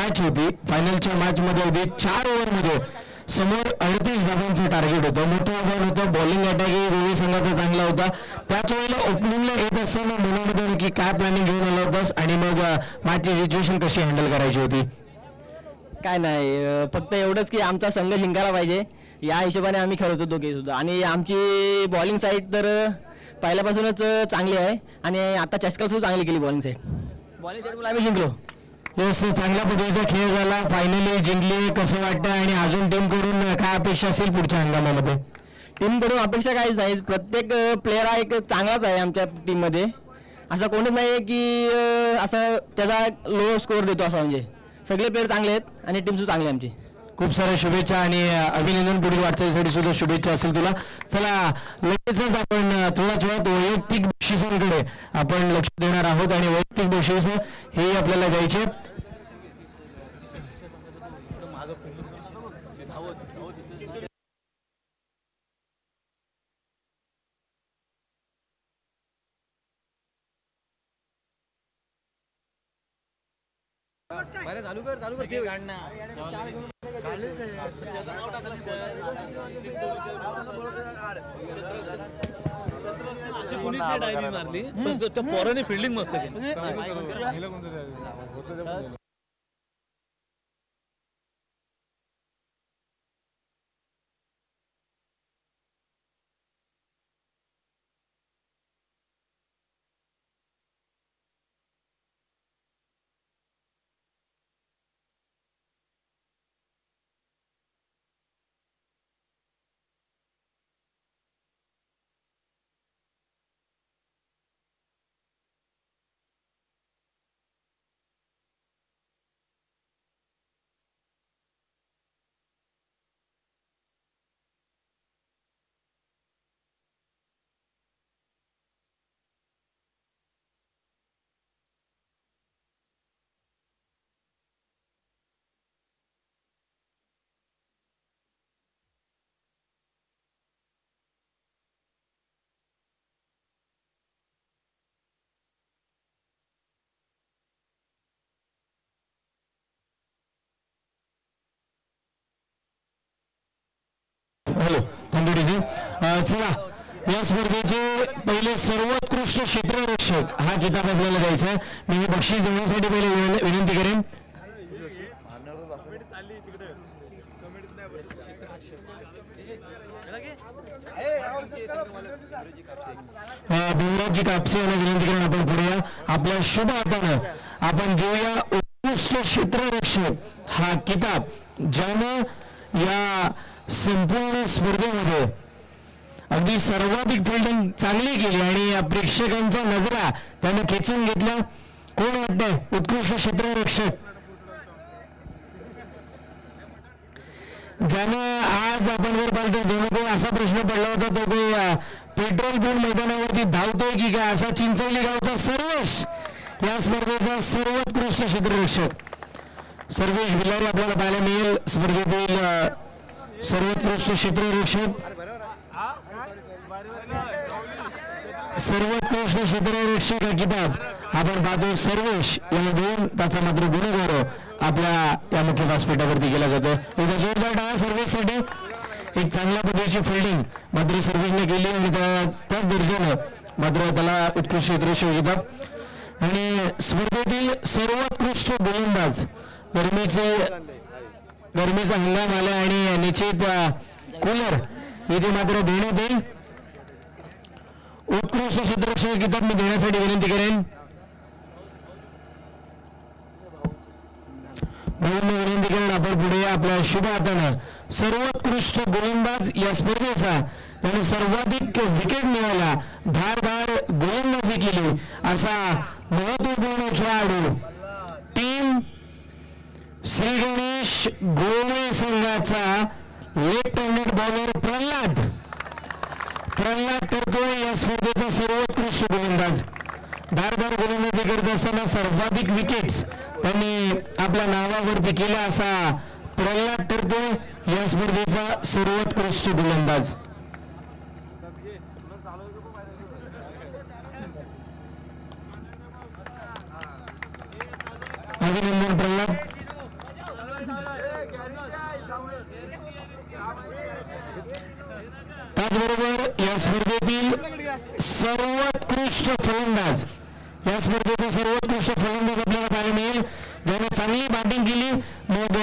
Match होती. फायनलच्या मॅचमध्ये अगदी 4 ओव्हरमध्ये समोर 38 धावांचं टार्गेट होतं. मोठं आव्हान होतं. बॉलिंग अटॅकही दोन्ही संघाचा चांगला होता. त्याच वेळेला ओपनिंगला येत असताना मनामध्ये नक्की काय प्लॅनिंग घेऊन आलं होतंस आणि मग मॅचची सिच्युएशन कशी हँडल करायची होती? काय नाही, फक्त एवढंच की आमचा संघ जिंकायला पाहिजे या हिशोबाने आम्ही खेळत होतो की सुद्धा. आणि आमची बॉलिंग साईड तर पहिल्यापासूनच चांगली आहे आणि आता चषका सुद्धा चांगली केली बॉलिंग साईड आम्ही जिंकलो. येस, चांगल्या पद्धतीचा खेळ झाला. फायनली जिंकली. कसं वाटतं आणि अजून टीमकडून काय अपेक्षा असेल पुढच्या हंगामामध्ये? टीमकडून अपेक्षा काहीच नाही. प्रत्येक प्लेअर हा एक चांगलाच आहे आमच्या टीममध्ये. असं कोणीच नाही आहे की असं त्याचा लो स्कोअर देतो असा. म्हणजे सगळे प्लेअर चांगले आहेत आणि टीम सुद्धा चांगली आहे आमची. खूप साऱ्या शुभेच्छा आणि अभिनंदन. पुढील वाटचालीसाठी सुद्धा शुभेच्छा असेल तुला. चला, लगेचच आपण थोड्याच वेळात वैयक्तिक बक्षिसांकडे आपण लक्ष देणार आहोत आणि वैयक्तिक बक्षीस हे आपल्याला द्यायचे. चालू कर मारली त्या पोराने फिल्डिंग मस्त केली. हॅलो तंदुरीजी, चला या स्पर्धेचे पहिले सर्वोत्कृष्ट क्षेत्ररक्षक हा किताब आपल्याला द्यायचा आहे. मी हे बक्षीस देण्यासाठी पहिले विनंती करेन. भीमरावजी कापसे यांना विनंती करेन आपण पुढे या. आपल्या शुभ हातानं आपण घेऊया उत्कृष्ट क्षेत्ररक्षक हा किताब, ज्यानं या संपूर्ण स्पर्धेमध्ये अगदी सर्वाधिक फिल्डिंग चांगली केली आणि प्रेक्षकांच्या नजरा त्याने खेचून घेतल्या. कोण वाटतंय उत्कृष्ट क्षेत्ररक्षक? ज्यानं आज आपण जर पाहिलं जणू काही असा प्रश्न पडला होता तो पेट्रोल पंप मैदानावरती धावतोय की काय, असा चिंचोली गावचा सर्वेश या स्पर्धेचा सर्वोत्कृष्ट क्षेत्ररक्षक सर्वेश भिलारी आपल्याला पाहायला मिळेल. स्पर्धेतील सर्वोत्कृष्ट क्षेत्ररक्षक, सर्वोत्कृष्ट क्षेत्ररक्षक हा किताब आपण पाहतो सर्वेश या दोन. त्याचा मात्र गुणगौरव आपल्या या मुख्य व्यासपीठावरती केला जातो. एकदा जोरदार टाळ्या सर्वेशसाठी. एक चांगल्या पद्धतीची फिल्डिंग मात्र सर्वेशने केली आणि त्याच दर्जानं मात्र त्याला उत्कृष्ट क्षेत्ररक्षक किताब. आणि स्पर्धेतील सर्वोत्कृष्ट गोलंदाज, गरमीचा हंगाम आला आणि निश्चित कूलर इथे मात्र देण्यात येईल. उत्कृष्ट क्षेत्ररक्षक किताब मी देण्यासाठी विनंती करेन. विनंती करेन आपण पुढे आपल्या शुभ हातानं सर्वोत्कृष्ट गोलंदाज या स्पर्धेचा त्याने सर्वाधिक विकेट मिळवला, धारदार गोलंदाजी केली असा महत्वपूर्ण खेळाडू टीम श्री गणेश गोवे संघाचा लेफ्ट हँडेड बॉलर प्रल्हाद ठरतो या स्पर्धेचा सर्वोत्कृष्ट गोलंदाज. धारदार गोलंदाजी करत असताना सर्वाधिक विकेट्स त्यांनी आपल्या नावावरती केला असा प्रल्हाद ठरतो या स्पर्धेचा सर्वोत्कृष्ट गोलंदाज. अभिनंदन प्रल्हाद. त्याचबरोबर या स्पर्धेतील सर्वोत्कृष्ट फलंदाज, या स्पर्धेचा सर्वोत्कृष्ट फलंदाज आपल्याला पाहायला मिळेल ज्याने चांगली बॅटिंग केली. मग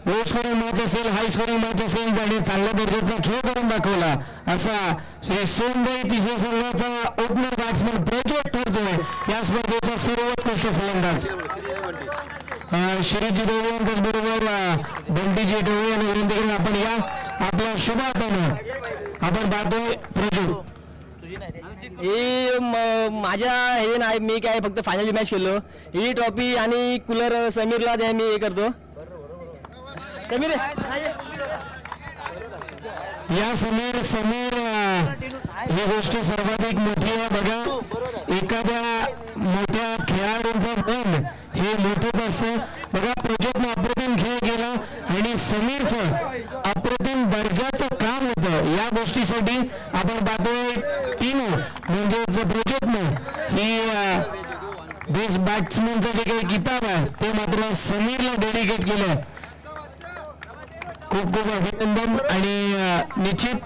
लो स्कोरिंग मॅच असेल, हाय स्कोरिंग मॅच असेल, त्याने चांगल्या दर्जाचा खेळ करून दाखवला असा श्री सोनबाई तिसऱ्या संघाचा ओपनर बॅट्समन प्रज्वल ठरतोय या स्पर्धेचा सर्वोत्कृष्ट फलंदाज. श्रीजी डोळे त्याचबरोबर बंटीजी डोळे यांना विनंती करून आपण या आपल्या शुभ हातानं आपण पाहतोय प्रज्वल. ही माझ्या हे नाही, मी काय फक्त फायनल मॅच खेळलो. ही ट्रॉफी आणि कूलर समीरला द्या, मी हे करतो. समीर या समीर ही गोष्ट सर्वाधिक मोठी आहे बघा. एखाद्या मोठ्या खेळाडूंचं मन हे मोठंच असतं बघा. प्रज्योतनं अप्रतिम खेळ केला आणि समीरचं अप्रतिम दर्जाचं काम होतं. या गोष्टीसाठी आपण पाहतोय टीम म्हणजेच प्रज्योतनं ही बेस्ट बॅट्समनचं जे काही किताब आहे ते मात्र समीरला डेडिकेट केलं. खूप खूप अभिनंदन. आणि निश्चित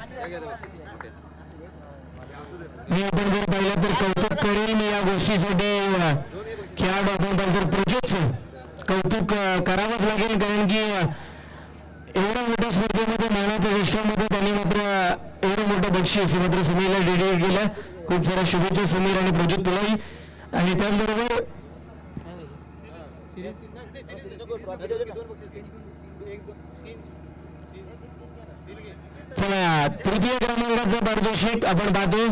मी आपण जर पाहिलं तर कौतुक करेल मी या गोष्टीसाठी. खेळाडू आपण तर प्रज्योतचं कौतुक करावंच लागेल कारण की एवढ्या मोठ्या स्पर्धेमध्ये मानाच्या चषकामध्ये त्यांनी मात्र एवढं मोठं बक्षीस मात्र समीरला डेडिकेट केलं. खूप साऱ्या शुभेच्छा समीर आणि प्रज्योत तुलाही. आणि त्याचबरोबर चला तृतीय क्रमांकाचा पारितोषिक आपण पाहतोय.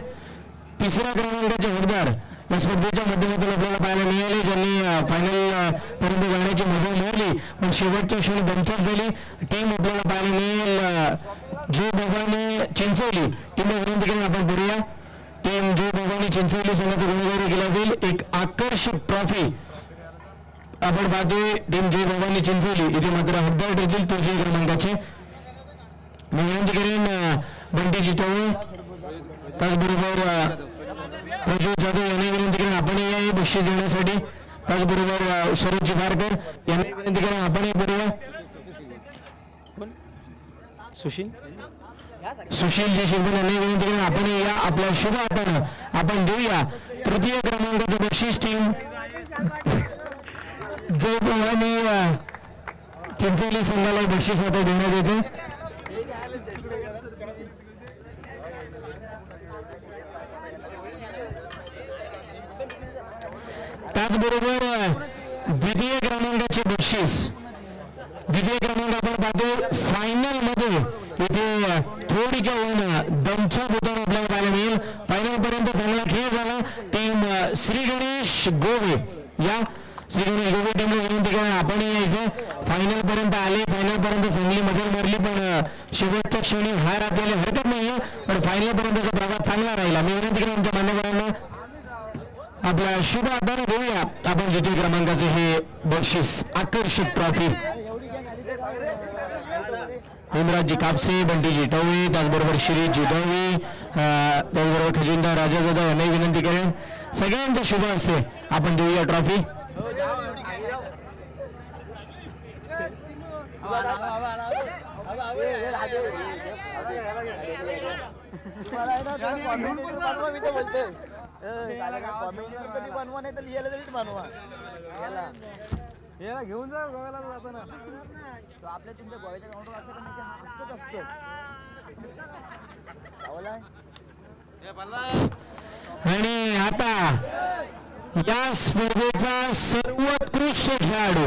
तिसऱ्या क्रमांकाचे हकदार या स्पर्धेच्या माध्यमातून आपल्याला पाहायला मिळाले ज्यांनी फायनल पर्यंत जाण्याची मुभा मारली पण शेवटच्या क्षणी दमछाक झाली. टीम आपल्याला पाहायला मिळेल जो भवानी चिंचोली टीमला विनंती करून आपण पुढे या. टीम जो भवानी चिंचोली संघाचा गुणगारी केला जाईल. एक आकर्षक ट्रॉफी आपण पाहतोय. टीम जो भवानी चिंचोली इथे मात्र हकदार ठरतील तृतीय क्रमांकाचे. मी विनंती करेन बंटीजी टोळे त्याचबरोबर प्रज्वल जाधव यांनी विनंती करून आपण या बक्षीस देण्यासाठी. त्याचबरोबर सरोज जिवारकर यांनी विनंती करून आपण बरोबर सुशीलजी शिवगण यांनी विनंती करून आपण या आपल्या शुभ हातानं आपण देऊया तृतीय क्रमांकाचं बक्षीस. टीम जय भवानी चिंचोली संघाला बक्षीस मात्र देण्यात येते. त्याचबरोबर द्वितीय क्रमांकाचे बक्षीस. द्वितीय क्रमांक आपण पाहतो फायनल मध्ये इथे थोडी का होईना दमछाक होताना आपल्याला पाहायला मिळेल. फायनल पर्यंत चांगला खेळ झाला. टीम श्री गणेश गोवे या श्री गणेश गोवे टीमला विनंती करा आपण यायचं. फायनल पर्यंत आले, फायनल पर्यंत चांगली मजा मारली पण शेवटच्या क्षणी हार आपल्याला हरकत नाहीये पण फायनल पर्यंतचा प्रवास चांगला राहिला. मी विनंती करा आमच्या मान्यवरांना आपल्या शुभ हाताने देऊया आपण द्वितीय क्रमांकाचे हे बक्षीस आकर्षक ट्रॉफी. हेमराजजी कापसे, बंटीजी टवळे त्याचबरोबर श्रीजी डवळे त्याचबरोबर खजिनदार राजा दादा यांनाही विनंती करेन सगळ्यांचा शुभ हस्ते आपण देऊया ट्रॉफी. बनवा नाही तर लिहायला तरी बनवा याला घेऊन जा गोव्याला जाताना आपल्या तुमच्या गोव्याच्या काउंटर असतं आणि आता या स्पर्धेचा सर्वोत्कृष्ट खेळाडू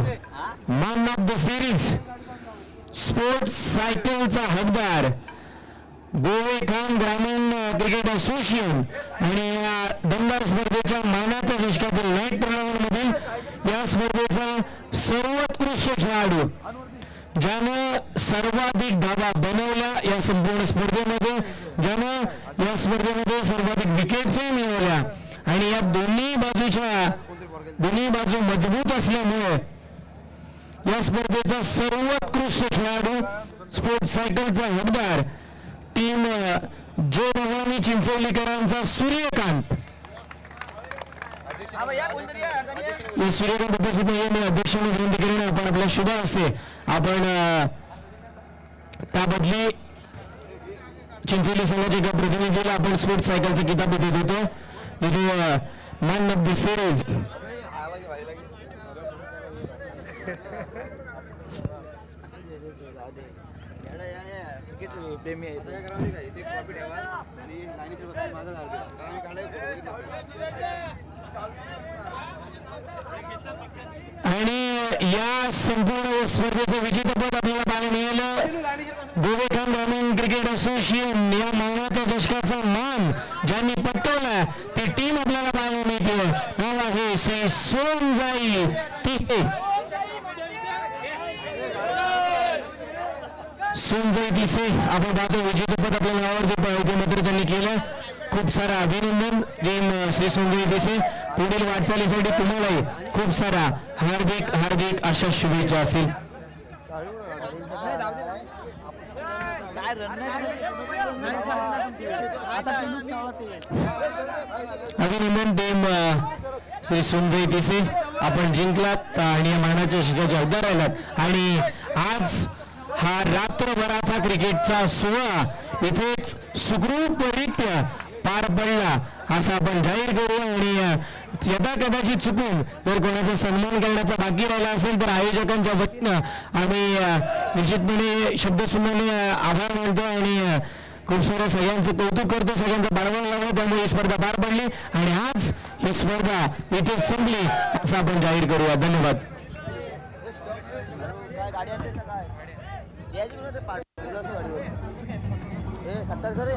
man of the series sports सायकलचा हकदार गोवेखान ग्रामीण क्रिकेट असोसिएशन आणि या दमदार स्पर्धेच्या मानाच्या चषकातील नाईट टुर्नामेंट मधील या स्पर्धेचा सर्वोत्कृष्ट खेळाडू ज्यानं सर्वाधिक धावा बनवल्या या संपूर्ण स्पर्धेमध्ये, ज्यानं या स्पर्धेमध्ये सर्वाधिक विकेट्सही मिळवल्या आणि या दोन्ही बाजू मजबूत असल्यामुळे या स्पर्धेचा सर्वोत्कृष्ट खेळाडू स्पोर्ट्स सायकलचा हकदार टीम जो भवानी चिंचोलीकरांचा सूर्यकांत. सूर्यकांत उपस्थित नाही. मी अध्यक्षांना विनंती करेन आपण आपल्या शुभ हस्ते आपण त्याबदली चिंचोली संघाच्या एका प्रतिनिधीला आपण स्पोर्ट्स सायकलचा किताब देत होतो. इथे मॅन ऑफ द सिरीज आणि या संपूर्ण स्पर्धेचं विजेतेपद आपल्याला पाहायला मिळालं. गोवेखान ग्रामीण क्रिकेट असोसिएशन या महिन्याच्या दशकाचा मान ज्यांनी पटवला ती टीम आपल्याला पाहायला मिळते. नाव आहे श्री सोनजाई तिसे. सोनजाई तिसे आपण पाहतो विजेतेपद आपल्याला आवडते मात्र त्यांनी केलं. खूप सारा अभिनंदन टीम श्री सोनजाई तिसे. पुढील वाटचालीसाठी तुम्हालाही खूप सारा हार्दिक हार्दिक अशा शुभेच्छा असतील. अभिनंदन टीम श्री सोनजाई तिसे. आपण जिंकलात आणि या मानाच्या शिखराच्या उद्धार राहिलात आणि आज हा रात्रभराचा क्रिकेटचा सोहळा इथेच सुखरूपरित्या पार पडला असं आपण जाहीर करू. आणि यदा कदाचित चुकून जर कोणाचा सन्मान करण्याचा बाकी राहिला असेल तर आयोजकांच्या वतीनं आम्ही निश्चितपणे शब्दसुमने आभार मानतो आणि खूप सारं सगळ्यांचं कौतुक करतो. सगळ्यांचा पाठबळ लावला त्यामुळे ही स्पर्धा पार पडली आणि आज ही स्पर्धा इथेच संपली असं आपण जाहीर करूया. धन्यवाद. सत्तर सर